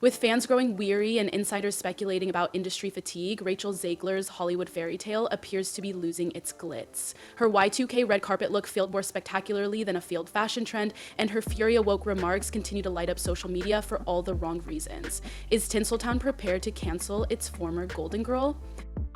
With fans growing weary and insiders speculating about industry fatigue, Rachel Zegler's Hollywood fairy tale appears to be losing its glitz. Her Y2K red carpet look failed more spectacularly than a failed fashion trend, and her fury-awoke remarks continue to light up social media for all the wrong reasons. Is Tinseltown prepared to cancel its former Golden Girl?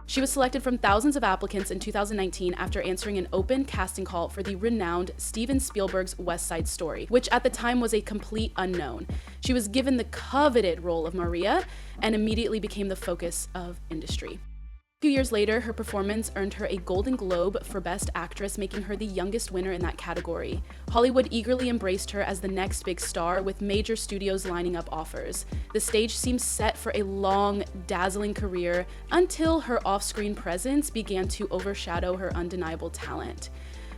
She was selected from thousands of applicants in 2019 after answering an open casting call for the renowned Steven Spielberg's West Side Story, which at the time was a complete unknown. She was given the coveted role of Maria and immediately became the focus of industry. A few years later, her performance earned her a Golden Globe for Best Actress, making her the youngest winner in that category. Hollywood eagerly embraced her as the next big star, with major studios lining up offers. The stage seemed set for a long, dazzling career until her off-screen presence began to overshadow her undeniable talent.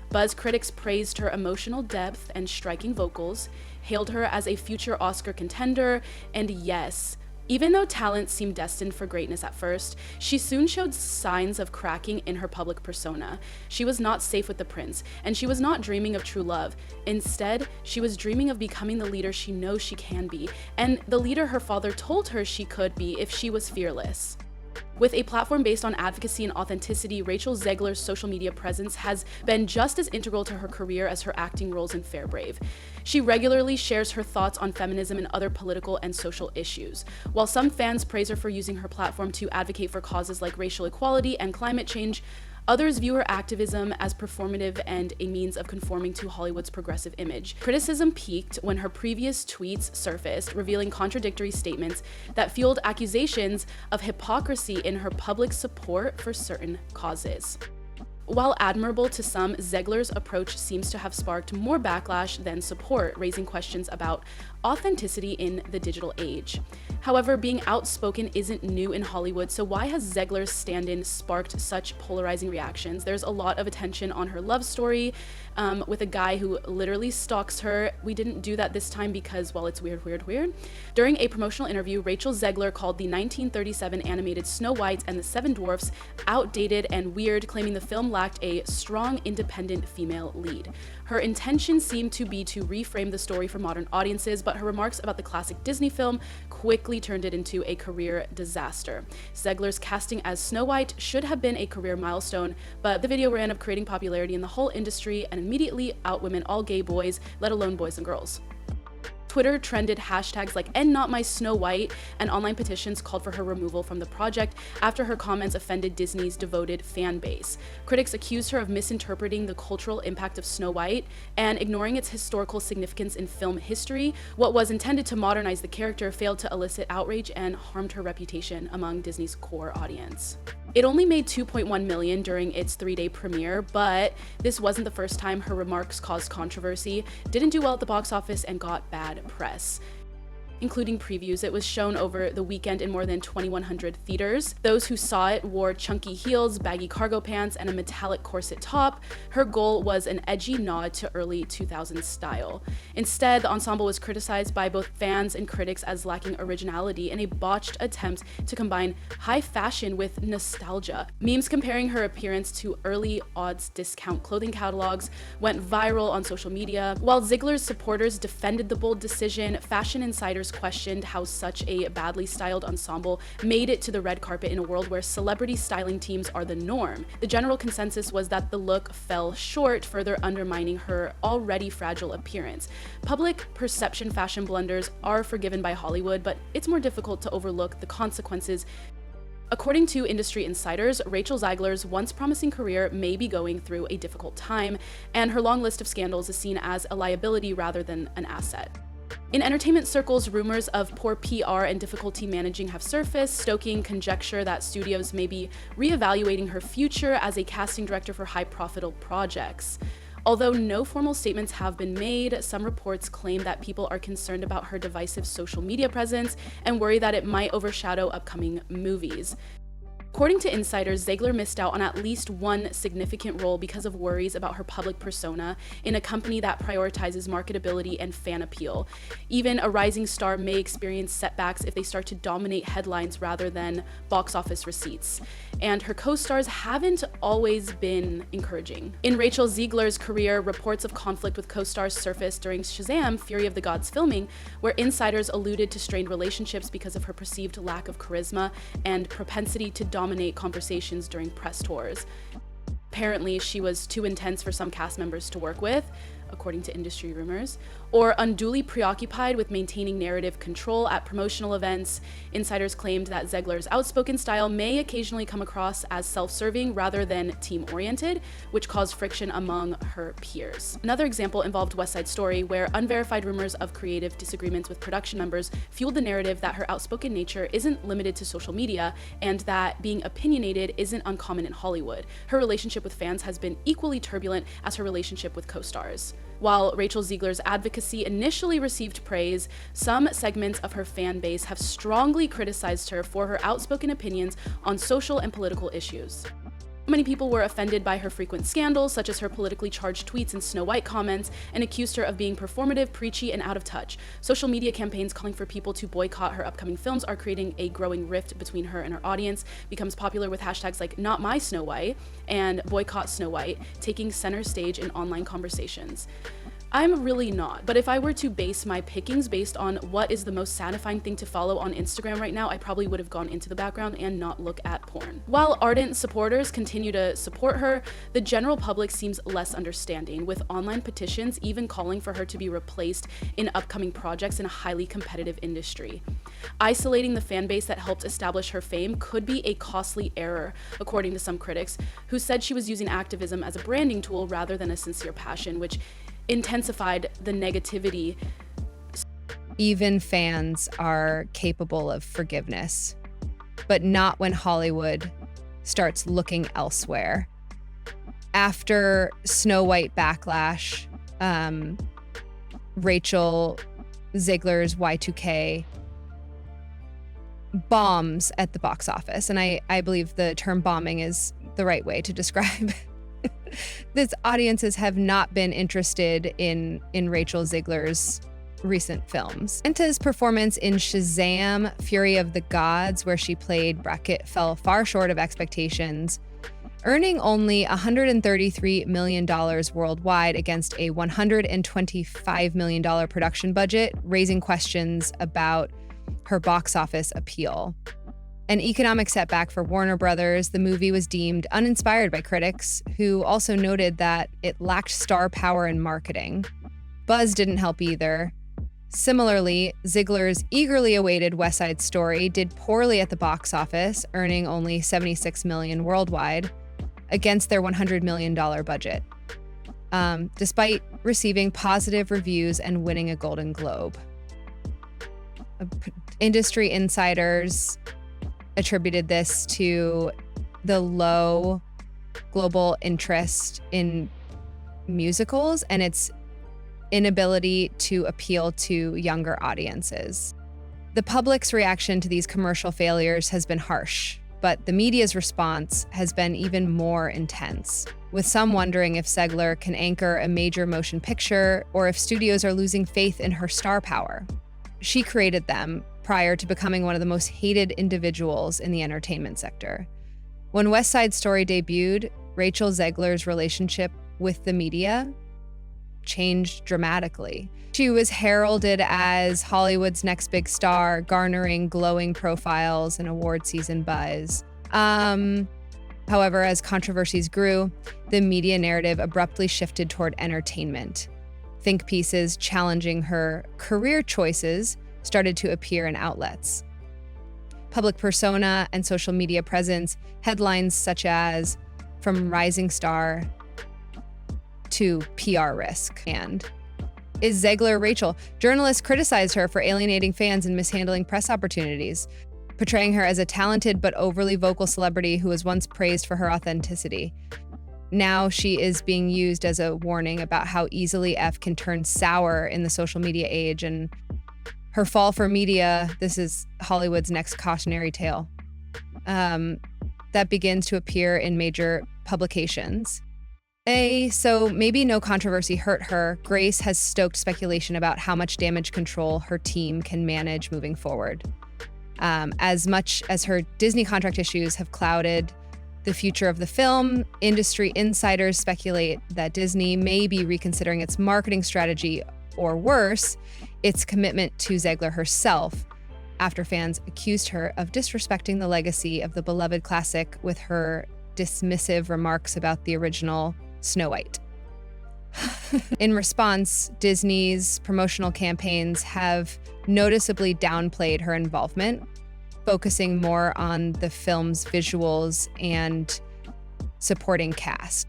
Buzz critics praised her emotional depth and striking vocals, hailed her as a future Oscar contender, and yes, even though talent seemed destined for greatness at first, she soon showed signs of cracking in her public persona. She was not safe with the prince, and she was not dreaming of true love. Instead, she was dreaming of becoming the leader she knows she can be, and the leader her father told her she could be if she was fearless. With a platform based on advocacy and authenticity, Rachel Zegler's social media presence has been just as integral to her career as her acting roles in Fairbrave. She regularly shares her thoughts on feminism and other political and social issues. While some fans praise her for using her platform to advocate for causes like racial equality and climate change, others view her activism as performative and a means of conforming to Hollywood's progressive image. Criticism peaked when her previous tweets surfaced, revealing contradictory statements that fueled accusations of hypocrisy in her public support for certain causes. While admirable to some, Zegler's approach seems to have sparked more backlash than support, raising questions about authenticity in the digital age. However, being outspoken isn't new in Hollywood, so why has Zegler's stand-in sparked such polarizing reactions? There's a lot of attention on her love story with a guy who literally stalks her. We didn't do that this time because, well, it's weird. During a promotional interview, Rachel Zegler called the 1937 animated Snow White and the Seven Dwarfs outdated and weird, claiming the film lacked a strong, independent female lead. Her intention seemed to be to reframe the story for modern audiences, but her remarks about the classic Disney film quickly turned it into a career disaster. Zegler's casting as Snow White should have been a career milestone, but the video ran up creating popularity in the whole industry and immediately outwomen all gay boys, let alone boys and girls. Twitter trended hashtags like #EndNotMySnowWhite, and online petitions called for her removal from the project after her comments offended Disney's devoted fan base. Critics accused her of misinterpreting the cultural impact of Snow White and ignoring its historical significance in film history. What was intended to modernize the character failed to elicit outrage and harmed her reputation among Disney's core audience. It only made $2.1 million during its 3-day premiere, but this wasn't the first time her remarks caused controversy, didn't do well at the box office, and got bad press. Including previews, it was shown over the weekend in more than 2,100 theaters. Those who saw it wore chunky heels, baggy cargo pants, and a metallic corset top. Her goal was an edgy nod to early 2000s style. Instead, the ensemble was criticized by both fans and critics as lacking originality in a botched attempt to combine high fashion with nostalgia. Memes comparing her appearance to early odds discount clothing catalogs went viral on social media. While Zegler's supporters defended the bold decision, fashion insiders questioned how such a badly styled ensemble made it to the red carpet in a world where celebrity styling teams are the norm. The general consensus was that the look fell short, further undermining her already fragile appearance. Public perception fashion blunders are forgiven by Hollywood, but it's more difficult to overlook the consequences. According to industry insiders, Rachel Zegler's once promising career may be going through a difficult time, and her long list of scandals is seen as a liability rather than an asset. In entertainment circles, rumors of poor PR and difficulty managing have surfaced, stoking conjecture that studios may be reevaluating her future as a casting director for high-profitable projects. Although no formal statements have been made, some reports claim that people are concerned about her divisive social media presence and worry that it might overshadow upcoming movies. According to insiders, Zegler missed out on at least one significant role because of worries about her public persona in a company that prioritizes marketability and fan appeal. Even a rising star may experience setbacks if they start to dominate headlines rather than box office receipts. And her co-stars haven't always been encouraging. In Rachel Zegler's career, reports of conflict with co-stars surfaced during Shazam! Fury of the Gods filming, where insiders alluded to strained relationships because of her perceived lack of charisma and propensity to dominate conversations during press tours. Apparently, she was too intense for some cast members to work with, according to industry rumors, or unduly preoccupied with maintaining narrative control at promotional events. Insiders claimed that Zegler's outspoken style may occasionally come across as self-serving rather than team-oriented, which caused friction among her peers. Another example involved West Side Story, where unverified rumors of creative disagreements with production members fueled the narrative that her outspoken nature isn't limited to social media and that being opinionated isn't uncommon in Hollywood. Her relationship with fans has been equally turbulent as her relationship with co-stars. While Rachel Zegler's advocacy initially received praise, some segments of her fan base have strongly criticized her for her outspoken opinions on social and political issues. Many people were offended by her frequent scandals, such as her politically charged tweets and Snow White comments, and accused her of being performative, preachy, and out of touch. Social media campaigns calling for people to boycott her upcoming films are creating a growing rift between her and her audience, becomes popular with hashtags like Not My Snow White and Boycott Snow White, taking center stage in online conversations. I'm really not, but if I were to base my pickings based on what is the most satisfying thing to follow on Instagram right now, I probably would have gone into the background and not look at porn. While ardent supporters continue to support her, the general public seems less understanding, with online petitions even calling for her to be replaced in upcoming projects in a highly competitive industry. Isolating the fan base that helped establish her fame could be a costly error, according to some critics, who said she was using activism as a branding tool rather than a sincere passion, which intensified the negativity. Even fans are capable of forgiveness, but not when Hollywood starts looking elsewhere. After Snow White backlash, Rachel Zegler's Y2K bombs at the box office. And I believe the term bombing is the right way to describe this. Audiences have not been interested in Rachel Zegler's recent films. Anta's performance in Shazam! Fury of the Gods, where she played Brackett, fell far short of expectations, earning only $133 million worldwide against a $125 million production budget, raising questions about her box office appeal. An economic setback for Warner Brothers, the movie was deemed uninspired by critics, who also noted that it lacked star power and marketing. Buzz didn't help either. Similarly, Zegler's eagerly awaited West Side Story did poorly at the box office, earning only $76 million worldwide, against their $100 million budget, despite receiving positive reviews and winning a Golden Globe. Industry insiders attributed this to the low global interest in musicals and its inability to appeal to younger audiences. The public's reaction to these commercial failures has been harsh, but the media's response has been even more intense, with some wondering if Zegler can anchor a major motion picture or if studios are losing faith in her star power. She created them prior to becoming one of the most hated individuals in the entertainment sector. When West Side Story debuted, Rachel Zegler's relationship with the media changed dramatically. She was heralded as Hollywood's next big star, garnering glowing profiles and award season buzz. However, as controversies grew, the media narrative abruptly shifted toward entertainment. Think pieces challenging her career choices started to appear in outlets. Public persona and social media presence, headlines such as "From Rising Star to PR Risk" and "Is Zegler Rachel?" Journalists criticized her for alienating fans and mishandling press opportunities, portraying her as a talented but overly vocal celebrity who was once praised for her authenticity. Now she is being used as a warning about how easily F can turn sour in the social media age, and her fall for media, this is Hollywood's next cautionary tale. that begins to appear in major publications. So maybe no controversy hurt her, Grace has stoked speculation about how much damage control her team can manage moving forward. As much as her Disney contract issues have clouded the future of the film, industry insiders speculate that Disney may be reconsidering its marketing strategy, or worse, its commitment to Zegler herself, after fans accused her of disrespecting the legacy of the beloved classic with her dismissive remarks about the original Snow White. In response, Disney's promotional campaigns have noticeably downplayed her involvement, focusing more on the film's visuals and supporting cast.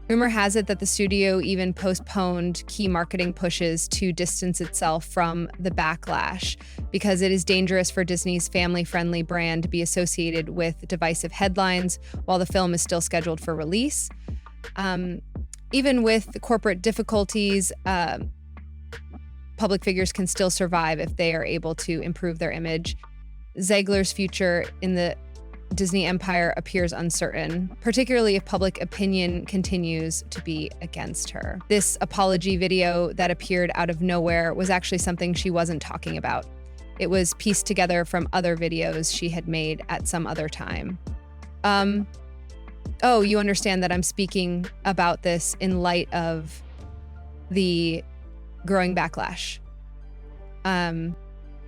Rumor has it that the studio even postponed key marketing pushes to distance itself from the backlash because it is dangerous for Disney's family-friendly brand to be associated with divisive headlines while the film is still scheduled for release. Even with the corporate difficulties, public figures can still survive if they are able to improve their image. Zegler's future in the Disney empire appears uncertain, particularly if public opinion continues to be against her. This apology video that appeared out of nowhere was actually something she wasn't talking about. It was pieced together from other videos she had made at some other time. Oh, you understand that I'm speaking about this in light of the growing backlash.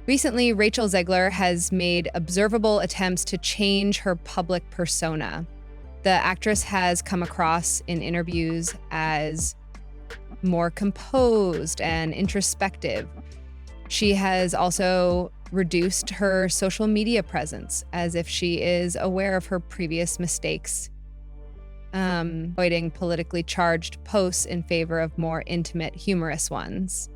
Recently, Rachel Zegler has made observable attempts to change her public persona. The actress has come across in interviews as more composed and introspective. She has also reduced her social media presence as if she is aware of her previous mistakes, avoiding politically charged posts in favor of more intimate, humorous ones.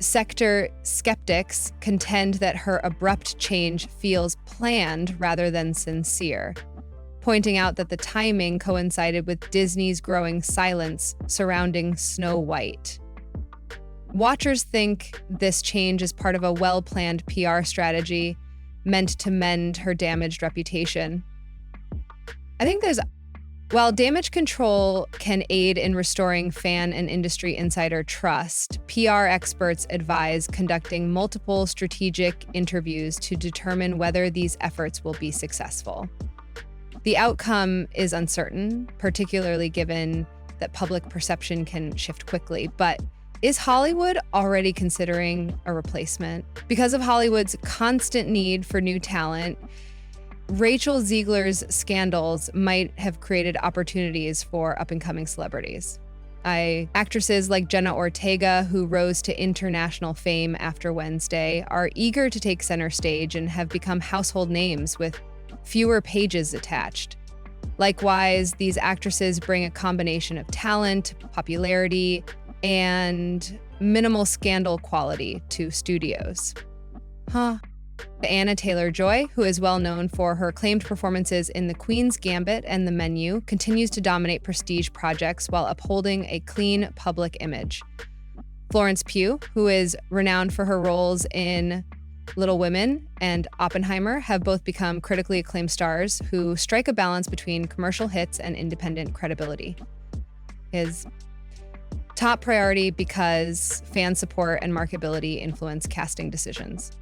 Sector skeptics contend that her abrupt change feels planned rather than sincere, pointing out that the timing coincided with Disney's growing silence surrounding Snow White. Watchers think this change is part of a well-planned PR strategy meant to mend her damaged reputation. While damage control can aid in restoring fan and industry insider trust, PR experts advise conducting multiple strategic interviews to determine whether these efforts will be successful. The outcome is uncertain, particularly given that public perception can shift quickly, but is Hollywood already considering a replacement? Because of Hollywood's constant need for new talent, Rachel Zegler's scandals might have created opportunities for up-and-coming celebrities. Actresses like Jenna Ortega, who rose to international fame after Wednesday, are eager to take center stage and have become household names with fewer pages attached. Likewise, these actresses bring a combination of talent, popularity, and minimal scandal quality to studios. Anna Taylor-Joy, who is well known for her acclaimed performances in The Queen's Gambit and The Menu, continues to dominate prestige projects while upholding a clean public image. Florence Pugh, who is renowned for her roles in Little Women and Oppenheimer, have both become critically acclaimed stars who strike a balance between commercial hits and independent credibility. His top priority because fan support and marketability influence casting decisions.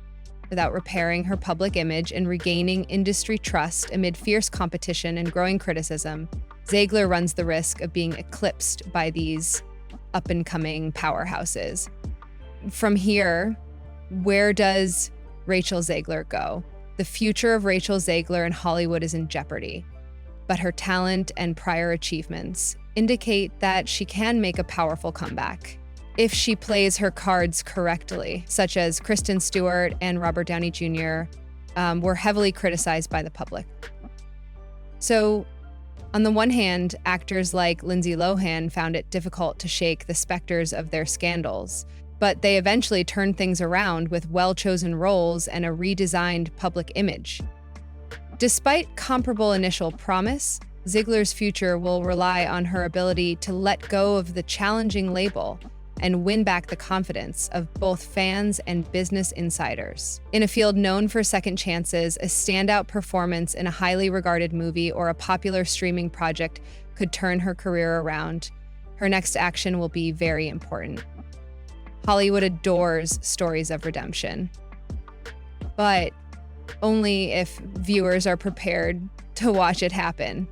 Without repairing her public image and regaining industry trust amid fierce competition and growing criticism, Zegler runs the risk of being eclipsed by these up-and-coming powerhouses. From here, where does Rachel Zegler go? The future of Rachel Zegler in Hollywood is in jeopardy, but her talent and prior achievements indicate that she can make a powerful comeback if she plays her cards correctly, such as Kristen Stewart and Robert Downey Jr. Were heavily criticized by the public. So, on the one hand, actors like Lindsay Lohan found it difficult to shake the specters of their scandals, but they eventually turned things around with well-chosen roles and a redesigned public image. Despite comparable initial promise, Zegler's future will rely on her ability to let go of the challenging label and win back the confidence of both fans and business insiders. In a field known for second chances, a standout performance in a highly regarded movie or a popular streaming project could turn her career around. Her next action will be very important. Hollywood adores stories of redemption, but only if viewers are prepared to watch it happen.